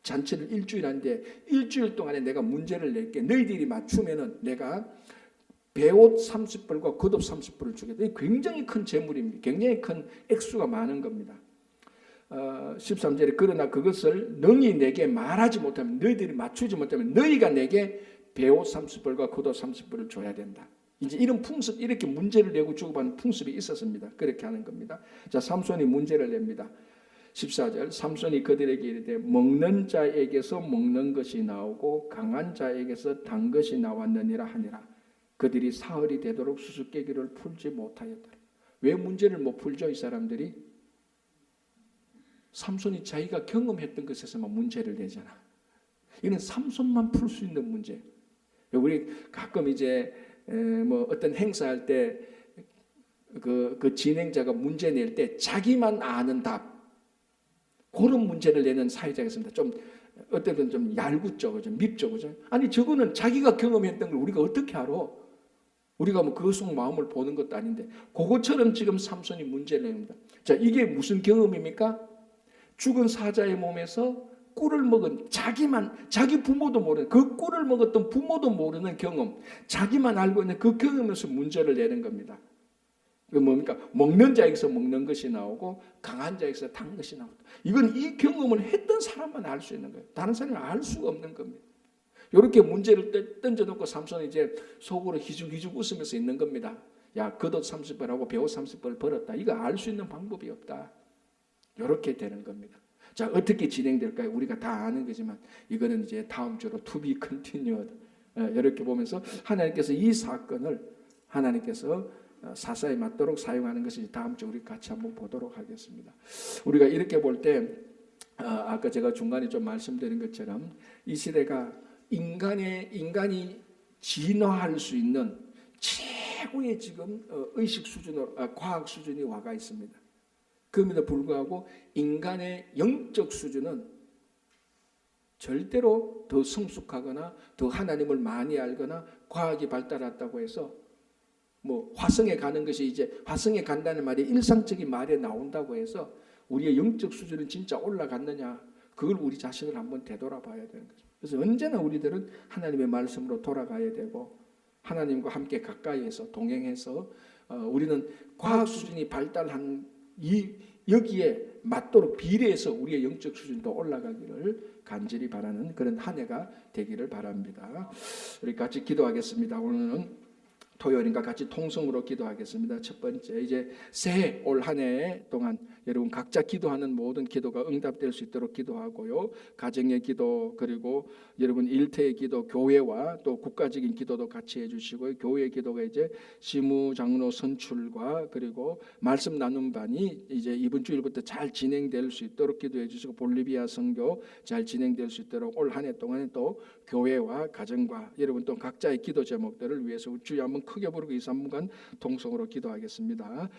잔치를 일주일 하는데 일주일 동안에 내가 문제를 낼게. 너희들이 맞추면은 내가 배옷 30벌과 겉옷 30벌을 주겠다. 이게 굉장히 큰 재물입니다. 굉장히 큰 액수가 많은 겁니다. 13절에 그러나 그것을 능히 내게 말하지 못하면 너희들이 맞추지 못하면 너희가 내게 배옷 30벌과 겉옷 30벌을 줘야 된다. 이제 이런 풍습 이렇게 문제를 내고 주고받는 풍습이 있었습니다. 그렇게 하는 겁니다. 자, 삼손이 문제를 냅니다. 14절 삼손이 그들에게 이르되 먹는 자에게서 먹는 것이 나오고 강한 자에게서 단 것이 나왔느니라 하니라. 그들이 사흘이 되도록 수수께끼를 풀지 못하였더라. 왜 문제를 못 풀죠? 이 사람들이 삼손이 자기가 경험했던 것에서만 문제를 내잖아. 이는 삼손만 풀 수 있는 문제. 우리 가끔 이제 뭐 어떤 행사할 때 그 진행자가 문제 낼 때 자기만 아는 답, 그런 문제를 내는 사회자가 있습니다. 좀 어떤 건 좀 얄궂죠, 좀 밉죠, 그죠? 아니 저거는 자기가 경험했던 걸 우리가 어떻게 알아? 우리가 뭐 그 속 마음을 보는 것도 아닌데, 그것처럼 지금 삼손이 문제를 냅니다. 자, 이게 무슨 경험입니까? 죽은 사자의 몸에서 꿀을 먹은, 자기 부모도 모르는, 그 꿀을 먹었던 부모도 모르는 경험, 자기만 알고 있는 그 경험에서 문제를 내는 겁니다. 그 뭡니까? 먹는 자에게서 먹는 것이 나오고 강한 자에게서 단 것이 나온다. 이건 이 경험을 했던 사람만 알 수 있는 거예요. 다른 사람이 알 수가 없는 겁니다. 이렇게 문제를 던져놓고 삼손이 이제 속으로 희죽희죽 웃으면서 있는 겁니다. 야, 겉옷 30벌하고 배옷 30벌 벌었다. 이거 알 수 있는 방법이 없다. 이렇게 되는 겁니다. 자, 어떻게 진행될까요? 우리가 다 아는 거지만 이거는 이제 다음 주로 to be continued. 이렇게 보면서 하나님께서 이 사건을 하나님께서 사사에 맞도록 사용하는 것이 다음 주 우리 같이 한번 보도록 하겠습니다. 우리가 이렇게 볼 때 아까 제가 중간에 좀 말씀드린 것처럼 이 시대가 인간이 진화할 수 있는 최고의 지금 의식 수준으로 과학 수준이 와가 있습니다. 그럼에도 불구하고 인간의 영적 수준은 절대로 더 성숙하거나 더 하나님을 많이 알거나 과학이 발달했다고 해서 뭐 화성에 가는 것이 이제 화성에 간다는 말이 일상적인 말에 나온다고 해서 우리의 영적 수준은 진짜 올라갔느냐, 그걸 우리 자신을 한번 되돌아봐야 되는 거죠. 그래서 언제나 우리들은 하나님의 말씀으로 돌아가야 되고 하나님과 함께 가까이에서 동행해서 우리는 과학 수준이 발달한 여기에 맞도록 비례해서 우리의 영적 수준도 올라가기를 간절히 바라는 그런 한 해가 되기를 바랍니다. 우리 같이 기도하겠습니다. 오늘은 토요일인가 같이 통성으로 기도하겠습니다. 첫 번째, 이제 새해 올 한 해 동안 여러분 각자 기도하는 모든 기도가 응답될 수 있도록 기도하고요. 가정의 기도, 그리고 여러분 일터의 기도, 교회와 또 국가적인 기도도 같이 해주시고요. 교회의 기도가 이제 시무 장로 선출과 그리고 말씀 나눔 반이 이제 이번 주일부터 잘 진행될 수 있도록 기도해 주시고, 볼리비아 선교 잘 진행될 수 있도록 올 한 해 동안에 또 교회와 가정과 여러분 또 각자의 기도 제목들을 위해서 주여 한번 크게 부르고 2, 3분간 동성으로 기도하겠습니다.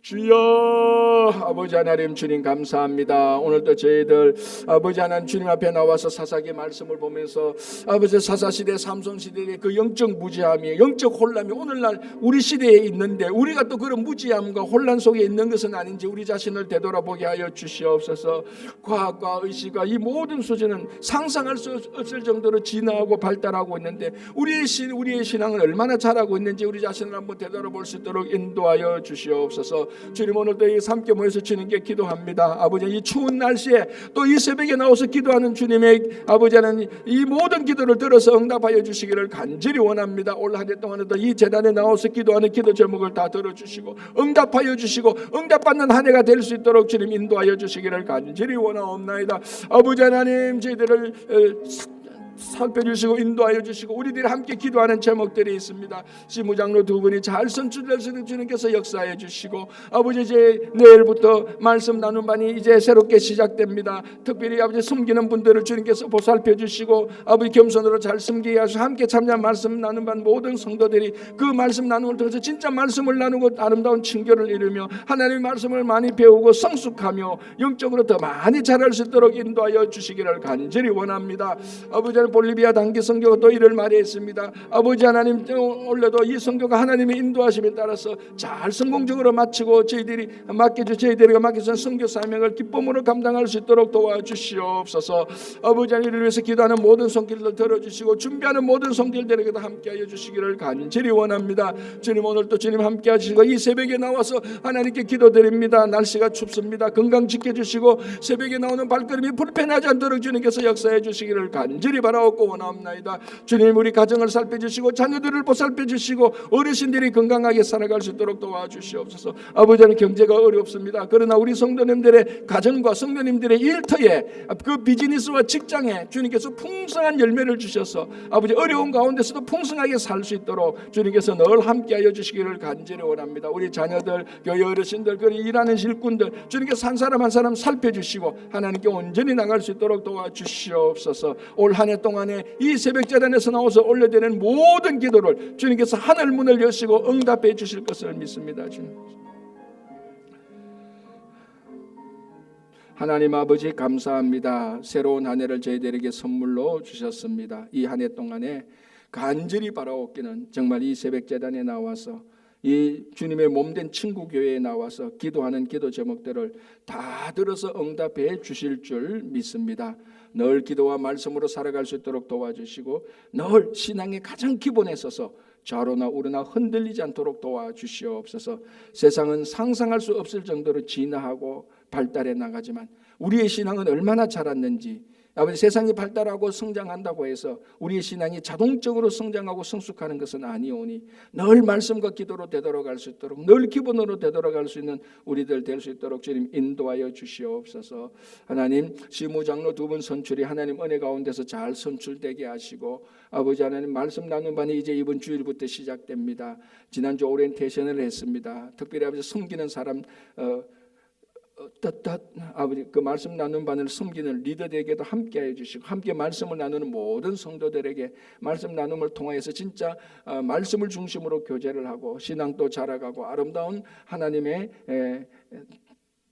주여, 아버지 하나님 주님 감사합니다. 오늘도 저희들 아버지 하나님 주님 앞에 나와서 사사기 말씀을 보면서 아버지 사사시대 삼손시대의 그 영적 무지함이, 영적 혼란이 오늘날 우리 시대에 있는데 우리가 또 그런 무지함과 혼란 속에 있는 것은 아닌지 우리 자신을 되돌아보게 하여 주시옵소서. 과학과 의식과 이 모든 수준은 상상할 수 없을 정도로 진화하고 발달하고 있는데 우리의 신앙은 얼마나 잘하고 있는지 우리 자신을 한번 되돌아볼 수 있도록 인도하여 주시옵소서. 주님, 오늘도 이 함께 모여서 주님께 기도합니다. 아버지, 이 추운 날씨에 또 이 새벽에 나와서 기도하는 주님의 아버지 하나님, 이 모든 기도를 들어서 응답하여 주시기를 간절히 원합니다. 올 한 해 동안에도 이 재단에 나와서 기도하는 기도 제목을 다 들어주시고 응답하여 주시고 응답받는 한 해가 될 수 있도록 주님 인도하여 주시기를 간절히 원하옵나이다. 아버지 하나님, 저희들을 살펴주시고 인도하여 주시고 우리들이 함께 기도하는 제목들이 있습니다. 시무장로 두 분이 잘 선출될 수 있는 주님께서 역사해 주시고, 아버지 이제 내일부터 말씀 나눔 반이 이제 새롭게 시작됩니다. 특별히 아버지 숨기는 분들을 주님께서 보살펴 주시고 아버지 겸손으로 잘 숨기게 하시고 함께 참여한 말씀 나눔 반 모든 성도들이 그 말씀 나눔을 통해서 진짜 말씀을 나누고 아름다운 친교를 이루며 하나님의 말씀을 많이 배우고 성숙하며 영적으로 더 많이 자랄 수 있도록 인도하여 주시기를 간절히 원합니다. 아버지 볼리비아 단기 선교가 또 이를 말했습니다. 아버지 하나님, 올해도 이 선교가 하나님의 인도하심에 따라서 잘 성공적으로 마치고 저희들이 맡겨준 선교 사명을 기쁨으로 감당할 수 있도록 도와주시옵소서. 아버지 하나님, 이를 위해서 기도하는 모든 손길들 들어주시고 준비하는 모든 손길들에게도 함께하여 주시기를 간절히 원합니다. 주님, 오늘 또 주님 함께 하시고 이 새벽에 나와서 하나님께 기도드립니다. 날씨가 춥습니다. 건강 지켜주시고 새벽에 나오는 발걸음이 불편하지 않도록 주님께서 역사해 주시기를 간절히 바랍니다. 바라옵고 원하옵나이다. 주님, 우리 가정을 살펴주시고 자녀들을 보살펴주시고 어르신들이 건강하게 살아갈 수 있도록 도와주시옵소서. 아버지는 경제가 어렵습니다. 그러나 우리 성도님들의 가정과 성도님들의 일터에 그 비즈니스와 직장에 주님께서 풍성한 열매를 주셔서 아버지 어려운 가운데서도 풍성하게 살 수 있도록 주님께서 늘 함께하여 주시기를 간절히 원합니다. 우리 자녀들, 교회 어르신들, 그 일하는 일꾼들 주님께서 한 사람 한 사람 살펴주시고 하나님께 온전히 나갈 수 있도록 도와주시옵소서. 올 한 해 동안에 이 새벽제단에서 나와서 올려드리는 모든 기도를 주님께서 하늘 문을 여시고 응답해 주실 것을 믿습니다. 주님, 하나님 아버지 감사합니다. 새로운 한 해를 저희들에게 선물로 주셨습니다. 이 한 해 동안에 간절히 바라옵기는 정말 이 새벽제단에 나와서 이 주님의 몸된 친구 교회에 나와서 기도하는 기도 제목들을 다 들어서 응답해 주실 줄 믿습니다. 늘 기도와 말씀으로 살아갈 수 있도록 도와주시고 늘 신앙의 가장 기본에 서서 좌로나 우로나 흔들리지 않도록 도와주시옵소서. 세상은 상상할 수 없을 정도로 진화하고 발달해 나가지만 우리의 신앙은 얼마나 자랐는지, 아버지 세상이 발달하고 성장한다고 해서 우리의 신앙이 자동적으로 성장하고 성숙하는 것은 아니오니 늘 말씀과 기도로 되돌아갈 수 있도록 늘 기본으로 되돌아갈 수 있는 우리들 될 수 있도록 주님 인도하여 주시옵소서. 하나님 시무장로 두 분 선출이 하나님 은혜 가운데서 잘 선출되게 하시고 아버지 하나님 말씀 나눈 반이 이제 이번 주일부터 시작됩니다. 지난주 오리엔테이션을 했습니다. 특별히 아버지 섬기는 사람 아버지 그 말씀 나눈 반을 섬기는 리더들에게도 함께해 주시고 함께 말씀을 나누는 모든 성도들에게 말씀 나눔을 통하여서 진짜 말씀을 중심으로 교제를 하고 신앙도 자라가고 아름다운 하나님의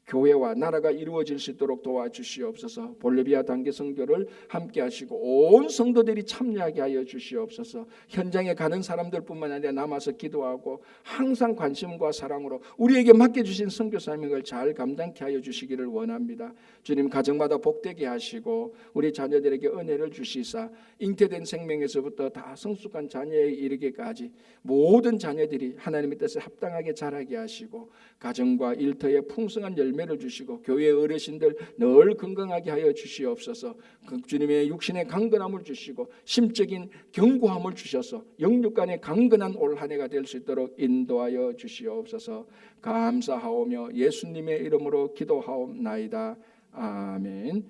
교회와 나라가 이루어질 수 있도록 도와주시옵소서. 볼리비아 단기 선교를 함께 하시고 온 성도들이 참여하게 하여 주시옵소서. 현장에 가는 사람들뿐만 아니라 남아서 기도하고 항상 관심과 사랑으로 우리에게 맡겨주신 선교 사명을 잘 감당케 하여 주시기를 원합니다. 주님 가정마다 복되게 하시고 우리 자녀들에게 은혜를 주시사 잉태된 생명에서부터 다 성숙한 자녀에 이르기까지 모든 자녀들이 하나님의 뜻에 합당하게 자라게 하시고 가정과 일터에 풍성한 열매를 주시고 교회 어르신들 늘 건강하게 하여 주시옵소서. 주님의 육신의 강건함을 주시고 심적인 견고함을 주셔서 영육간의 강건한 올 한 해가 될 수 있도록 인도하여 주시옵소서. 감사하오며 예수님의 이름으로 기도하옵나이다. 아멘.